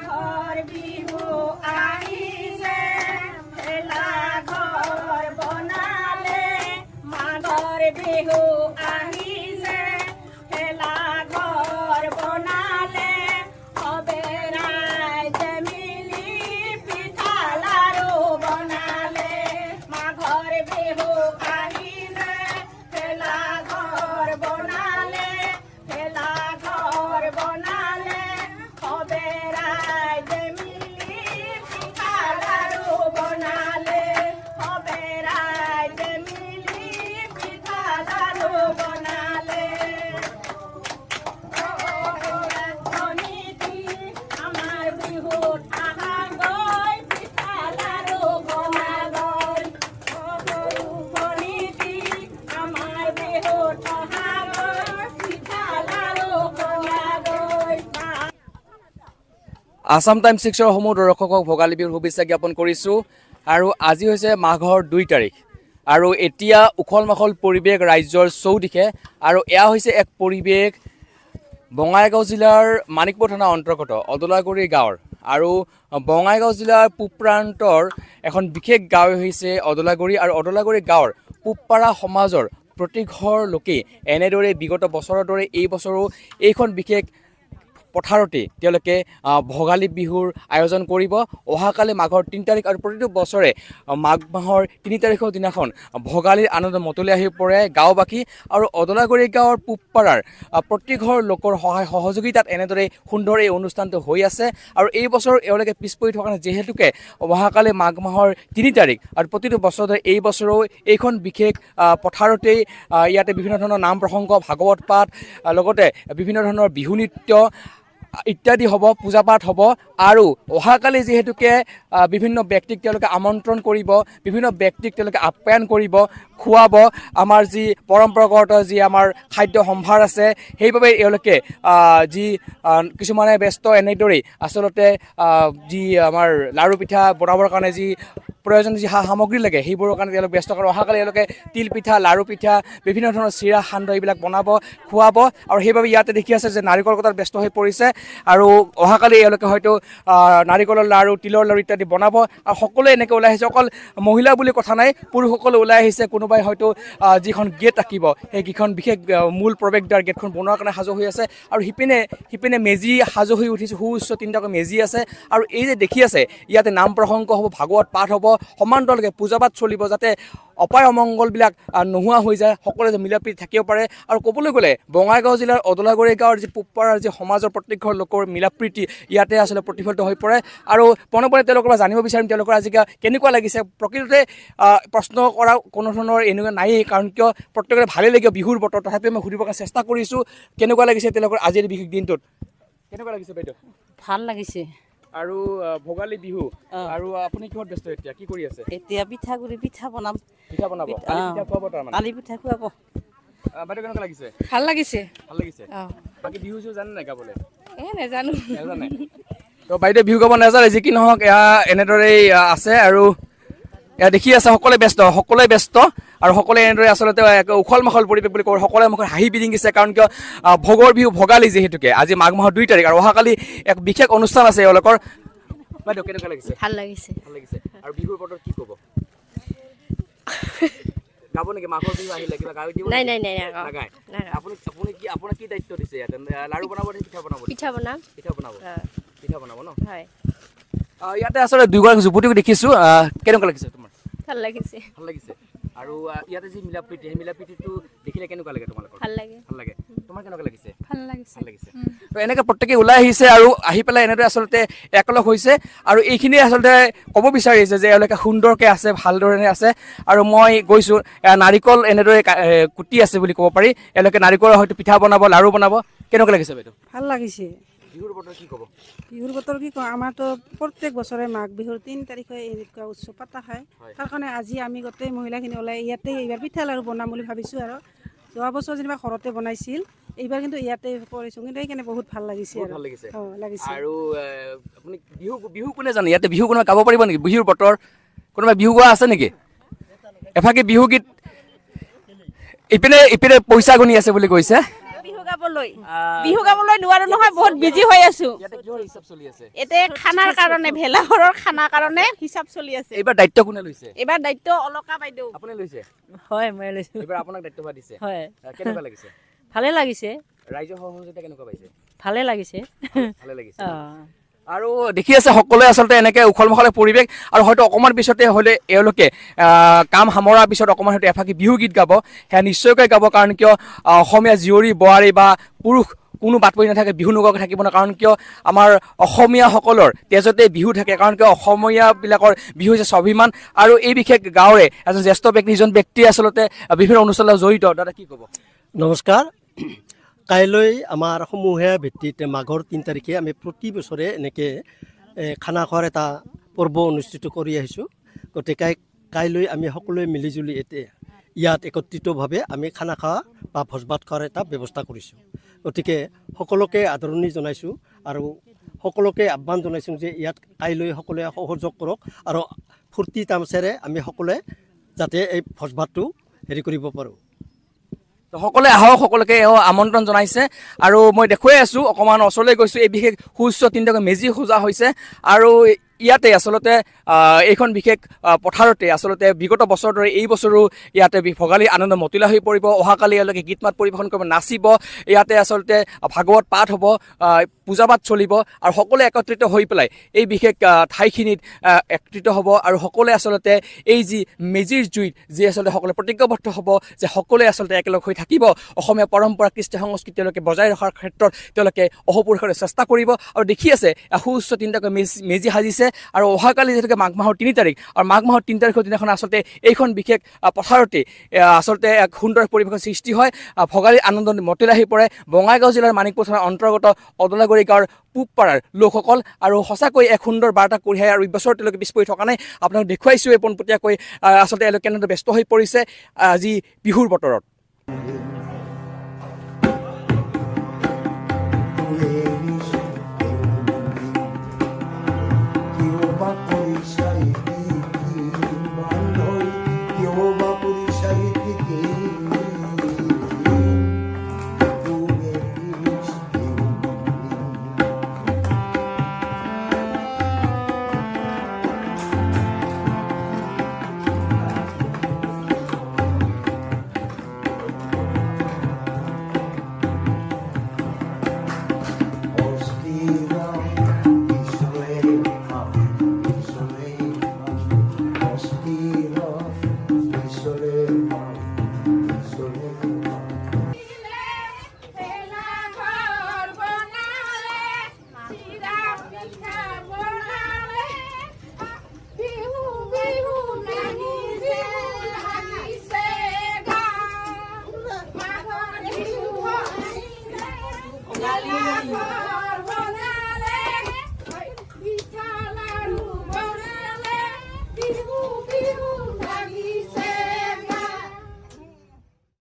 মাঘৰ বিহু আহিছে ভেলা ঘৰ বনালে মাঘৰ বিহু আহিছে ভেলা ঘৰ বনালে সবে ৰাইজে মিলি পিঠা লাৰু বনালে মাঘৰ বিহু আহিছে ভেলা ঘৰ বনালে ভেলা ঘৰ বনালে সবে ৰাইজে মিলি পিঠা লাৰু বনালে সবে ৰাইজে মিলি পিঠা লাৰু বনালে ধনীতি আমাৰ বিহুত আহা গৈ পিঠা লাৰু বনা গৈ ধনীতি আমাৰ বিহুত অহা গৈ পিঠা লাৰু বনা গৈ আসাম টাইমছ 6ৰ সমূহ দৰ্শকক ভোগালী বিহুৰ শুভেচ্ছা জ্ঞাপন কৰিছোঁ আৰু আজি হৈছে মাঘৰ 2 তাৰিখ আৰু এতিয়া উখল মাখল পৰিৱেশ ৰাজ্যৰ চৌদিশে আৰু এয়া হৈছে এক পৰিৱেশ বঙাইগাঁও জিলাৰ মানিকপুৰ থানা অন্তৰ্গত অদলাগুৰি গাঁৱৰ আৰু বঙাইগাঁও জিলাৰ পূব প্ৰান্তৰ এখন বিশেষ গাঁও হৈছে অদলাগুৰি আৰু অদলাগুৰি গাঁৱৰ পূবপাৰা সমাজৰ প্ৰতি ঘৰ লোকেই এনেদৰে বিগত বছৰৰ দৰে এই বছৰো এইখন বিশেষ পথাৰতে তেওঁলোকে ভোগালী বিহুৰ আয়োজন কৰিব অহাকালি মাঘৰ 3 তাৰিখ আৰু প্ৰতিটো বছৰে মাঘ মাহৰ 3 তাৰিখৰ দিনাখন ভোগালীৰ আনন্দ মতলৈ আহি পৰে গাঁওবাসী আৰু অদলাগুৰি গাঁৱৰ পূবপাৰাৰ প্ৰতি ঘৰ লোকৰ সহায় সহযোগিতাত এনেদৰে সুন্দৰ এই অনুষ্ঠানটো হৈ আছে আৰু এই বছৰ এওঁলোকে পিছ পৰি থকা নাই যিহেতুকে অহাকালি মাঘ মাহৰ 3 তাৰিখ আৰু প্ৰতিটো বছৰতে এই বছৰো এইখন বিশেষ পথাৰতেই ইয়াতে বিভিন্ন ধৰণৰ নাম প্ৰসংগ ভাগৱত পাঠ লগতে বিভিন্ন ধৰণৰ বিহু নৃত্য ইত্যাদি হ'ব পূজা পাঠ হ'ব আৰু অহাকালি যিহেতুকে বিভিন্ন ব্যক্তিক তেওঁলোকে আমন্ত্ৰণ কৰিব বিভিন্ন ব্যক্তিক তেওঁলোকে আপ্যায়ন কৰিব খুৱাব আমাৰ যি পৰম্পৰাগত যি আমাৰ খাদ্য সম্ভাৰ আছে সেইবাবে এওঁলোকে যি কিছুমানে ব্যস্ত এনেদৰেই আচলতে যি আমাৰ লাৰু পিঠা বনাবৰ কাৰণে যি প্ৰয়োজন যি সামগ্ৰী লাগে সেইবোৰৰ কাৰণে তেওঁলোক ব্যস্ত কৰে অহাকালি এওঁলোকে তিল পিঠা লাৰু পিঠা বিভিন্ন ধৰণৰ চিৰা সান্দহ এইবিলাক বনাব খুৱাব আৰু সেইবাবে ইয়াতে দেখি আছে যে নাৰিকল কটাত ব্যস্ত হৈ পৰিছে আৰু অহাকালি এওঁলোকে হয়তো নাৰিকলৰ লাৰু তিলৰ লাৰু ইত্যাদি বনাব আৰু সকলোৱে এনেকৈ ওলাই আহিছে অকল মহিলা বুলি কথা নাই পুৰুষসকলে ওলাই আহিছে কোনোবাই হয়তো যিখন গেট আঁকিব সেইকেইখন বিশেষ মূল প্ৰৱেশদ্বাৰ গেটখন বনোৱাৰ কাৰণে সাজু হৈ আছে আৰু সিপিনে মেজি সাজু হৈ উঠিছে সুউচ্চ 3টাকৈ মেজি আছে আৰু এই যে দেখি আছে ইয়াতে নাম প্ৰসংগ হ'ব ভাগৱত পাঠ হ'ব সমান্তৰালকৈ পূজা পাঠ চলিব যাতে অপায় অমংগলবিলাক নোহোৱা হৈ যায় সকলোৱে যে মিলা প্ৰীতি থাকিব পাৰে আৰু ক'বলৈ গ'লে বঙাইগাঁও জিলাৰ অদলাগুৰি গাঁৱৰ যি পূবপাৰাৰ যি সমাজৰ প্ৰত্যেক ঘৰ লোকৰ মিলা প্ৰীতি ইয়াতে আচলতে প্ৰতিফলিত হৈ পৰে আৰু পনে পনে তেওঁলোকৰ পৰা জানিব বিচাৰিম তেওঁলোকৰ আজি কেনেকুৱা লাগিছে প্ৰকৃততে প্ৰশ্ন কৰা কোনো ধৰণৰ এনেকুৱা নায়েই কাৰণ কিয় প্ৰত্যেকৰে ভালেই লাগিব বিহুৰ বতৰ তথাপিও মই সুধিবৰ কাৰণে চেষ্টা কৰিছোঁ কেনেকুৱা লাগিছে তেওঁলোকৰ আজিৰ বিশেষ দিনটোত কেনেকুৱা লাগিছে বাইদেউ ভাল লাগিছে আৰু ভোগালী বিহু আৰু আপুনি কিহত ব্যস্ত এতিয়া কি কৰি আছে এতিয়া পিঠা বনাম পিঠা বনাব পিঠা খুৱাব তাৰমানে কালি পিঠা খুৱাব বাইদেউ কেনেকুৱা লাগিছে ভাল লাগিছে বাকী বিহু চিহু জানে নাই গাবলৈ নাজানো নাজানে তো বাইদেউ বিহু গাব নাজানে যি কি নহওক এয়া এনেদৰেই আছে আৰু এয়া দেখি আছে সকলোৱে ব্যস্ত আৰু সকলোৱে এনেদৰে আচলতে উখল মাখল পৰিৱেশ বুলি কওঁ সকলোৱে মুখত হাঁহি বিৰিঙিছে কাৰণ কিয় ভোগৰ বিহু ভোগালী যিহেতুকে আজি মাঘ মাহৰ 2 তাৰিখ আৰু অহাকালি এক বিশেষ অনুষ্ঠান আছে এওঁলোকৰ বাইদেউ কেনেকুৱা লাগিছে ভাল লাগিছে আৰু বিহুৰ বতৰ কি ক'ব গাব নেকি মাঘৰ বিহু আহিলে কিবা গাই দিব নাই আপুনি কি আপোনাক কি দায়িত্ব দিছে ইয়াতে লাৰু বনাব নে পিঠা বনাব ন হয় ইয়াতে আচলতে দুগৰাকী যুৱতীক দেখিছোঁ কেনেকুৱা লাগিছে তোমাৰ ভাল লাগিছে আৰু ইয়াতে যি মিলা প্ৰীতি সেই মিলা প্ৰীতিটো দেখিলে কেনেকুৱা লাগে তোমালোকৰ ভাল লাগে তোমাৰ কেনেকুৱা লাগিছে ভাল লাগিছে তো এনেকৈ প্ৰত্যেকে ওলাই আহিছে আৰু আহি পেলাই এনেদৰে আচলতে একলগ হৈছে আৰু এইখিনিয়ে আচলতে ক'ব বিচাৰিছে যে এওঁলোকে সুন্দৰকৈ আছে ভালদৰে আছে আৰু মই গৈছোঁ নাৰিকল এনেদৰে কুটি আছে বুলি ক'ব পাৰি এওঁলোকে নাৰিকলৰ হয়তো পিঠা বনাব লাৰু বনাব কেনেকুৱা লাগিছে বাইদেউ ভাল লাগিছে বিহুৰ বতৰ কি ক'ব বিহুৰ বতৰ কি কওঁ আমাৰতো প্ৰত্যেক বছৰে মাঘ বিহুৰ 3 তাৰিখে এনেকুৱা উৎসৱ পতা হয় তাৰ কাৰণে আজি আমি গোটেই মহিলাখিনি ওলাই ইয়াতে এইবাৰ পিঠা লাৰু বনাম বুলি ভাবিছোঁ আৰু যোৱা বছৰ যেনিবা ঘৰতে বনাইছিল এইবাৰ কিন্তু ইয়াতে কৰিছোঁ কিন্তু সেইকাৰণে বহুত ভাল লাগিছে আৰু আপুনি বিহু কোনে জানে ইয়াতে বিহু কোনোবাই গাব পাৰিব নেকি বিহুৰ বতৰ কোনোবাই বিহু গোৱা আছে নেকি এফাকে বিহু গীত ইপিনে পইচা গুণি আছে বুলি কৈছে বিহু গাবলৈ নোৱাৰো নহয়, বহুত বিজি হৈ আছো। ইয়াতে কিহৰ হিচাপ চলি আছে? এতে খানাৰ কাৰণে, ভেলাঘৰৰ খানাৰ কাৰণে হিচাপ চলি আছে। এইবাৰ দায়িত্ব কোনে লৈছে? এইবাৰ দায়িত্ব অলকা বাইদেউ। আপুনি লৈছে? হয় মই লৈছোঁ। এইবাৰ আপোনাক দায়িত্ব দিছে। হয় কেনেকুৱা লাগিছে? ভালে লাগিছে। ৰাইজৰ সহযোগিতা কেনেকুৱা পাইছে? ভালে লাগিছে। ভালে লাগিছে। আৰু দেখি আছে সকলোৱে আচলতে এনেকৈ উখল মাখলে পৰিৱেশ, আৰু হয়তো অকণমান পিছতে হ'লে এওঁলোকে কাম সামৰাৰ পিছত অকণমান হয়তো এফাকি বিহু গীত গাব। সেয়া নিশ্চয়কৈ গাব, কাৰণ কিয় অসমীয়া জীয়ৰী বোৱাৰী বা পুৰুষ কোনো বাট পৰি নাথাকে, বিহু নোগোৱাকৈ থাকিব না। কাৰণ কিয় আমাৰ অসমীয়াসকলৰ তেজতে বিহু থাকে, কাৰণ কিয় অসমীয়াবিলাকৰ বিহু হৈছে স্বাভিমান। আৰু এই বিশেষ গাঁৱৰে এজন জ্যেষ্ঠ ব্যক্তি, যিজন ব্যক্তি আচলতে বিভিন্ন অনুষ্ঠানত জড়িত। দাদা কি ক'ব? নমস্কাৰ। কাইলৈ আমাৰ সমূহীয়া ভিত্তিত মাঘৰ 3 তাৰিখে আমি প্ৰতি বছৰে এনেকৈ খানা খোৱাৰ এটা পৰ্ব অনুষ্ঠিত কৰি আহিছোঁ। গতিকে কাইলৈ আমি সকলোৱে মিলিজুলি ইয়াত একত্ৰিতভাৱে আমি খানা খোৱা বা ভোজ ভাত খোৱাৰ এটা ব্যৱস্থা কৰিছোঁ। গতিকে সকলোকে আদৰণি জনাইছোঁ আৰু সকলোকে আহ্বান জনাইছোঁ যে ইয়াত কাইলৈ সকলোৱে সহযোগ কৰক, আৰু ফূৰ্তি তামচেৰে আমি সকলোৱে যাতে এই ভোজ ভাতটো কৰিব পাৰোঁ। সকলোৱে আহক, সকলোকে এওঁ আমন্ত্ৰণ জনাইছে। আৰু মই দেখুৱাই আছোঁ, অকণমান ওচৰলৈ গৈছোঁ, এই বিশেষ সুউচ্চ 3টাকৈ মেজি সজা হৈছে। আৰু ইয়াতে আচলতে এইখন বিশেষ পথাৰতে আচলতে বিগত বছৰৰ দৰে এই বছৰো ইয়াতে ভোগালী আনন্দ মতিলা হৈ পৰিব। অহাকালি এওঁলোকে গীত মাত পৰিৱেশন কৰিব, নাচিব। ইয়াতে আচলতে ভাগৱত পাঠ হ'ব, পূজা পাঠ চলিব, আৰু সকলোৱে একত্ৰিত হৈ পেলাই এই বিশেষ ঠাইখিনিত একত্ৰিত হ'ব। আৰু সকলোৱে আচলতে এই যি মেজিৰ জুইত যি আচলতে সকলোৱে প্ৰতিজ্ঞাবদ্ধ হ'ব যে সকলোৱে আচলতে একেলগ হৈ থাকিব, অসমীয়া পৰম্পৰা কৃষ্টি সংস্কৃতি তেওঁলোকে বজাই ৰখাৰ ক্ষেত্ৰত তেওঁলোকে অহোপুৰুষৰে চেষ্টা কৰিব। আৰু দেখি আছে সুউচ্চ 3টাকৈ মেজি সাজিছে। আৰু অহাকালি যিহেতুকে মাঘ মাহৰ 3 তাৰিখ, আৰু মাঘ মাহৰ 3 তাৰিখৰ দিনাখন আচলতে এইখন বিশেষ পথাৰতে আচলতে এক সুন্দৰ পৰিৱেশৰ সৃষ্টি হয়, ভোগালী আনন্দ মতিলা হৈ পৰে। বঙাইগাঁও জিলাৰ মানিকপুৰ থানাৰ অন্তৰ্গত অদলাগুৰি গাঁৱৰ পূবপাৰাৰ লোকসকল, আৰু সঁচাকৈ এক সুন্দৰ বাৰ্তা কঢ়িয়াই। আৰু এই বছৰ তেওঁলোকে পিছ পৰি থকা নাই, আপোনালোক দেখুৱাইছোৱে পোনপটীয়াকৈ আচলতে এওঁলোকে কেনেদৰে ব্যস্ত হৈ পৰিছে আজি বিহুৰ বতৰত। Galinha.